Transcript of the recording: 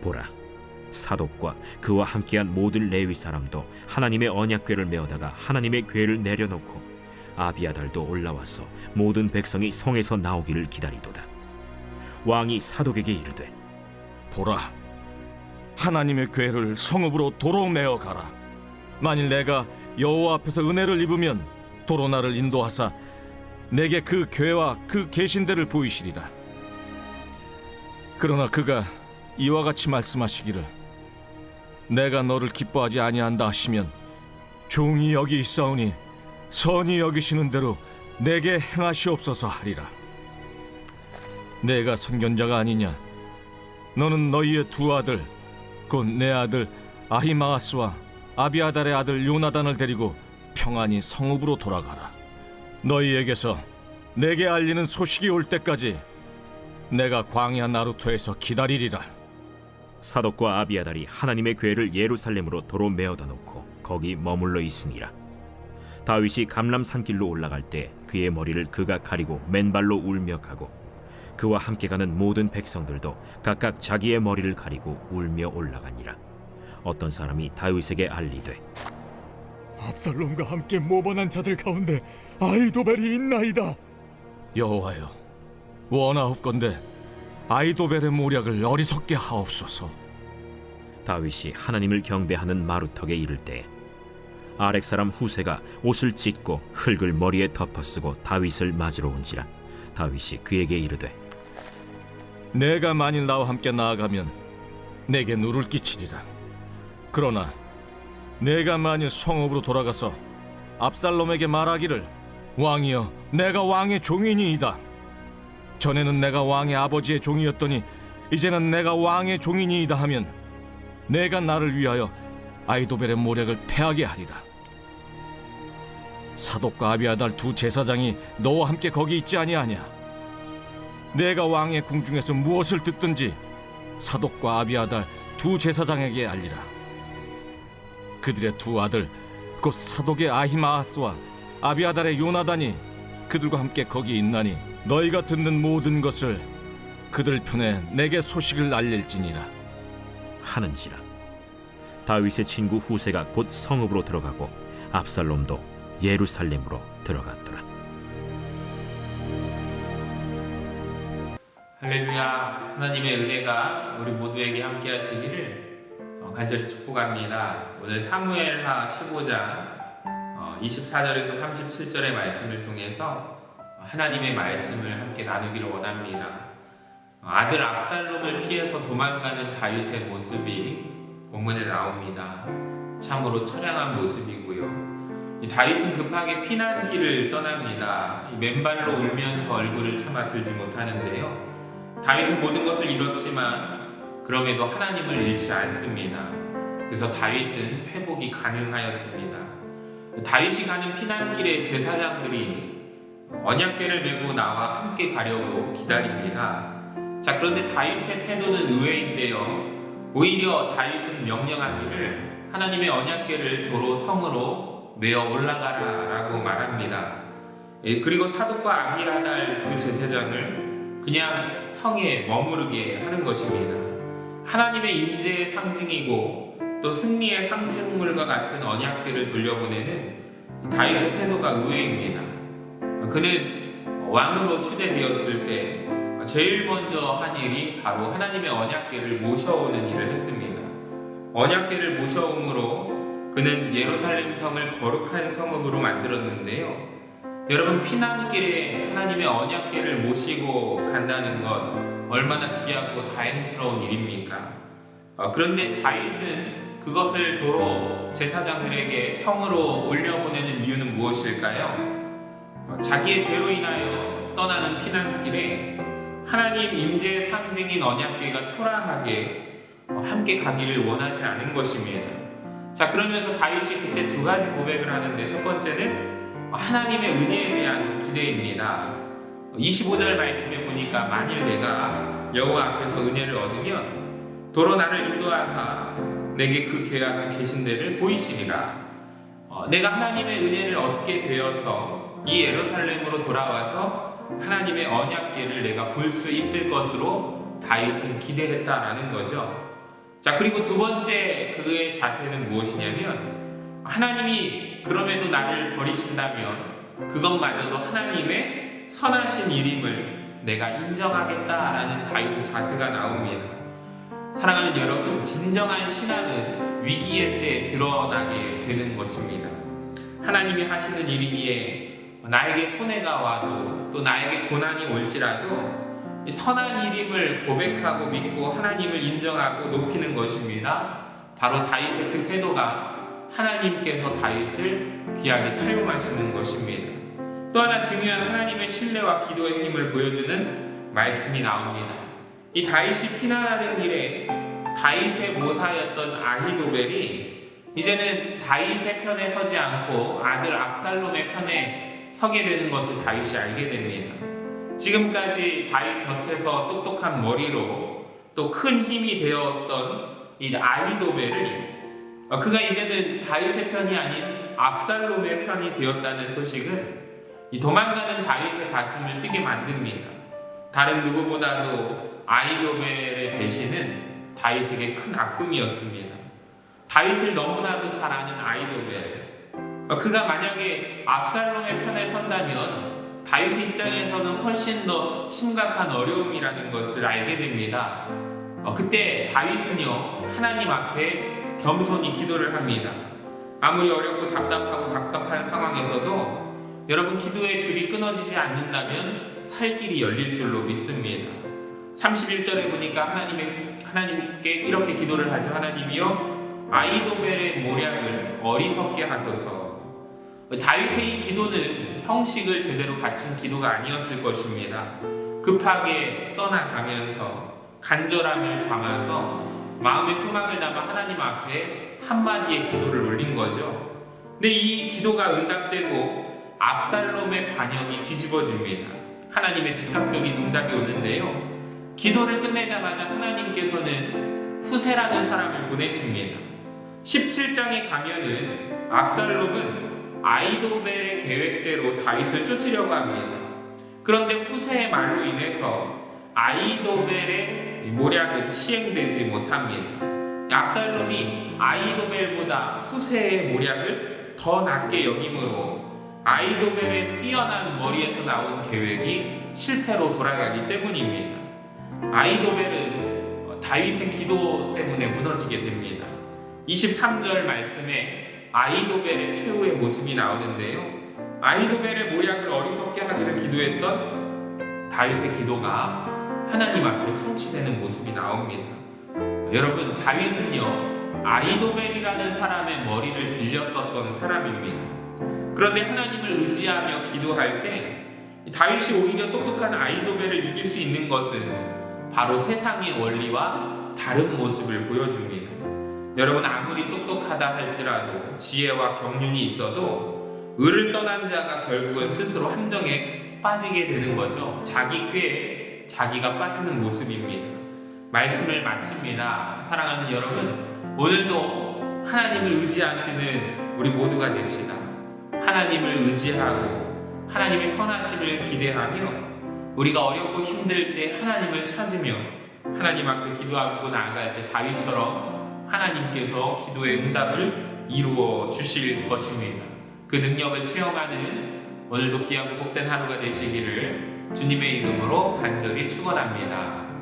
보라, 사독과 그와 함께한 모든 레위 사람도 하나님의 언약궤를 메어다가 하나님의 궤를 내려놓고 아비아달도 올라와서 모든 백성이 성에서 나오기를 기다리도다. 왕이 사독에게 이르되, 보라, 하나님의 궤를 성읍으로 도로 메어 가라. 만일 내가 여호와 앞에서 은혜를 입으면 도로 나를 인도하사 내게 그 궤와 그 계신대를 보이시리라. 그러나 그가 이와 같이 말씀하시기를, 내가 너를 기뻐하지 아니한다 하시면 종이 여기 있사오니 선히 여기시는 대로 내게 행하시옵소서 하리라. 내가 선견자가 아니냐? 너는 너희의 두 아들, 곧 내 아들 아히마아스와 아비아달의 아들 요나단을 데리고 평안히 성읍으로 돌아가라. 너희에게서 내게 알리는 소식이 올 때까지 내가 광야 나루토에서 기다리리라. 사독과 아비아달이 하나님의 궤를 예루살렘으로 도로 메어다 놓고 거기 머물러 있으니라. 다윗이 감람 산길로 올라갈 때 그의 머리를 그가 가리고 맨발로 울며 가고 그와 함께 가는 모든 백성들도 각각 자기의 머리를 가리고 울며 올라가니라. 어떤 사람이 다윗에게 알리되, 압살롬과 함께 모반한 자들 가운데 아히도벨이 있나이다. 여호와여, 원하옵건대 아히도벨의 모략을 어리석게 하옵소서. 다윗이 하나님을 경배하는 마루턱에 이를 때 아렉 사람 후세가 옷을 찢고 흙을 머리에 덮어쓰고 다윗을 맞으러 온지라. 다윗이 그에게 이르되, 내가 만일 나와 함께 나아가면 내게 누를 끼치리라. 그러나 내가 만일 성읍으로 돌아가서 압살롬에게 말하기를, 왕이여, 내가 왕의 종이니이다. 전에는 내가 왕의 아버지의 종이었더니 이제는 내가 왕의 종이니이다 하면 내가 나를 위하여 아히도벨의 모략을 패하게 하리라. 사독과 아비아달 두 제사장이 너와 함께 거기 있지 아니하냐? 내가 왕의 궁중에서 무엇을 듣든지 사독과 아비아달 두 제사장에게 알리라. 그들의 두 아들, 곧 사독의 아히마아스와 아비아달의 요나단이 그들과 함께 거기 있나니 너희가 듣는 모든 것을 그들 편에 내게 소식을 알릴지니라 하는지라. 다윗의 친구 후세가 곧 성읍으로 들어가고 압살롬도 예루살렘으로 들어갔더라. 할렐루야. 하나님의 은혜가 우리 모두에게 함께 하시기를 간절히 축복합니다. 오늘 사무엘하 15장 24절에서 37절의 말씀을 통해서 하나님의 말씀을 함께 나누기를 원합니다. 아들 압살롬을 피해서 도망가는 다윗의 모습이 본문에 나옵니다. 참으로 처량한 모습이고요. 다윗은 급하게 피난길을 떠납니다. 맨발로 울면서 얼굴을 차마 들지 못하는데요. 다윗은 모든 것을 잃었지만 그럼에도 하나님을 잃지 않습니다. 그래서 다윗은 회복이 가능하였습니다. 다윗이 가는 피난길에 제사장들이 언약궤를 메고 나와 함께 가려고 기다립니다. 자, 그런데 다윗의 태도는 의외인데요. 오히려 다윗은 명령하기를 하나님의 언약궤를 도로 성으로 메어 올라가라 라고 말합니다. 그리고 사독과 아비아달 두 제사장을 그냥 성에 머무르게 하는 것입니다. 하나님의 임재의 상징이고 또 승리의 상징물과 같은 언약궤를 돌려보내는 다윗의 태도가 의외입니다. 그는 왕으로 추대되었을 때 제일 먼저 한 일이 바로 하나님의 언약궤를 모셔오는 일을 했습니다. 언약궤를 모셔옴으로 그는 예루살렘 성을 거룩한 성읍으로 만들었는데요. 여러분, 피난길에 하나님의 언약궤를 모시고 간다는 것 얼마나 귀하고 다행스러운 일입니까? 그런데 다윗은 그것을 도로 제사장들에게 성으로 올려보내는 이유는 무엇일까요? 자기의 죄로 인하여 떠나는 피난길에 하나님 임재의 상징인 언약궤가 초라하게 함께 가기를 원하지 않은 것입니다. 자, 그러면서 다윗이 그때 두 가지 고백을 하는데, 첫 번째는 하나님의 은혜에 대한 기대입니다. 25절 말씀에 보니까 만일 내가 여호와 앞에서 은혜를 얻으면 도로 나를 인도하사 내게 그 궤와 그 계신대를 보이시리라. 내가 하나님의 은혜를 얻게 되어서 이 예루살렘으로 돌아와서 하나님의 언약궤를 내가 볼 수 있을 것으로 다윗은 기대했다라는 거죠. 자, 그리고 두 번째 그의 자세는 무엇이냐면 하나님이 그럼에도 나를 버리신다면 그것마저도 하나님의 선하신 일임을 내가 인정하겠다라는 다윗의 자세가 나옵니다. 사랑하는 여러분, 진정한 신앙은 위기의 때 드러나게 되는 것입니다. 하나님이 하시는 일이기에 나에게 손해가 와도 또 나에게 고난이 올지라도 선한 일임을 고백하고 믿고 하나님을 인정하고 높이는 것입니다. 바로 다윗의 그 태도가 하나님께서 다윗을 귀하게 사용하시는 것입니다. 또 하나 중요한 하나님의 신뢰와 기도의 힘을 보여주는 말씀이 나옵니다. 이 다윗이 피난하는 길에 다윗의 모사였던 아히도벨이 이제는 다윗의 편에 서지 않고 아들 압살롬의 편에 서게 되는 것을 다윗이 알게 됩니다. 지금까지 다윗 곁에서 똑똑한 머리로 또 큰 힘이 되었던 이 아히도벨을 그가 이제는 다윗의 편이 아닌 압살롬의 편이 되었다는 소식은 이 도망가는 다윗의 가슴을 뛰게 만듭니다. 다른 누구보다도 아히도벨의 배신은 다윗에게 큰 아픔이었습니다. 다윗을 너무나도 잘 아는 아히도벨, 그가 만약에 압살롬의 편에 선다면 다윗의 입장에서는 훨씬 더 심각한 어려움이라는 것을 알게 됩니다. 그때 다윗은요, 하나님 앞에 겸손히 기도를 합니다. 아무리 어렵고 답답하고 갑갑한 상황에서도 여러분, 기도의 줄이 끊어지지 않는다면 살 길이 열릴 줄로 믿습니다. 31절에 보니까 하나님께 이렇게 기도를 하죠. 하나님이여, 아히도벨의 모략을 어리석게 하소서. 다윗의 이 기도는 형식을 제대로 갖춘 기도가 아니었을 것입니다. 급하게 떠나가면서 간절함을 담아서 마음의 소망을 담아 하나님 앞에 한마디의 기도를 올린 거죠. 근데 이 기도가 응답되고 압살롬의 반역이 뒤집어집니다. 하나님의 즉각적인 응답이 오는데요, 기도를 끝내자마자 하나님께서는 후세라는 사람을 보내십니다. 17장에 가면은 압살롬은 아히도벨의 계획대로 다윗을 쫓으려고 합니다. 그런데 후세의 말로 인해서 아히도벨의 모략은 시행되지 못합니다. 압살롬이 아히도벨보다 후세의 모략을 더 낮게 여김으로 아히도벨의 뛰어난 머리에서 나온 계획이 실패로 돌아가기 때문입니다. 아히도벨은 다윗의 기도 때문에 무너지게 됩니다. 23절 말씀에 아히도벨의 최후의 모습이 나오는데요, 아히도벨의 모략을 어리석게 하기를 기도했던 다윗의 기도가 하나님 앞에 성취되는 모습이 나옵니다. 여러분, 다윗은요, 아히도벨이라는 사람의 머리를 빌렸었던 사람입니다. 그런데 하나님을 의지하며 기도할 때 다윗이 오히려 똑똑한 아히도벨을 이길 수 있는 것은 바로 세상의 원리와 다른 모습을 보여줍니다. 여러분, 아무리 똑똑하다 할지라도 지혜와 경륜이 있어도 의를 떠난 자가 결국은 스스로 함정에 빠지게 되는 거죠. 자기 꾀에 자기가 빠지는 모습입니다. 말씀을 마칩니다. 사랑하는 여러분, 오늘도 하나님을 의지하시는 우리 모두가 됩시다. 하나님을 의지하고 하나님의 선하심을 기대하며 우리가 어렵고 힘들 때 하나님을 찾으며 하나님 앞에 기도하고 나아갈 때 다윗처럼 하나님께서 기도의 응답을 이루어 주실 것입니다. 그 능력을 체험하는 오늘도 귀하고 복된 하루가 되시기를 주님의 이름으로 간절히 축원합니다.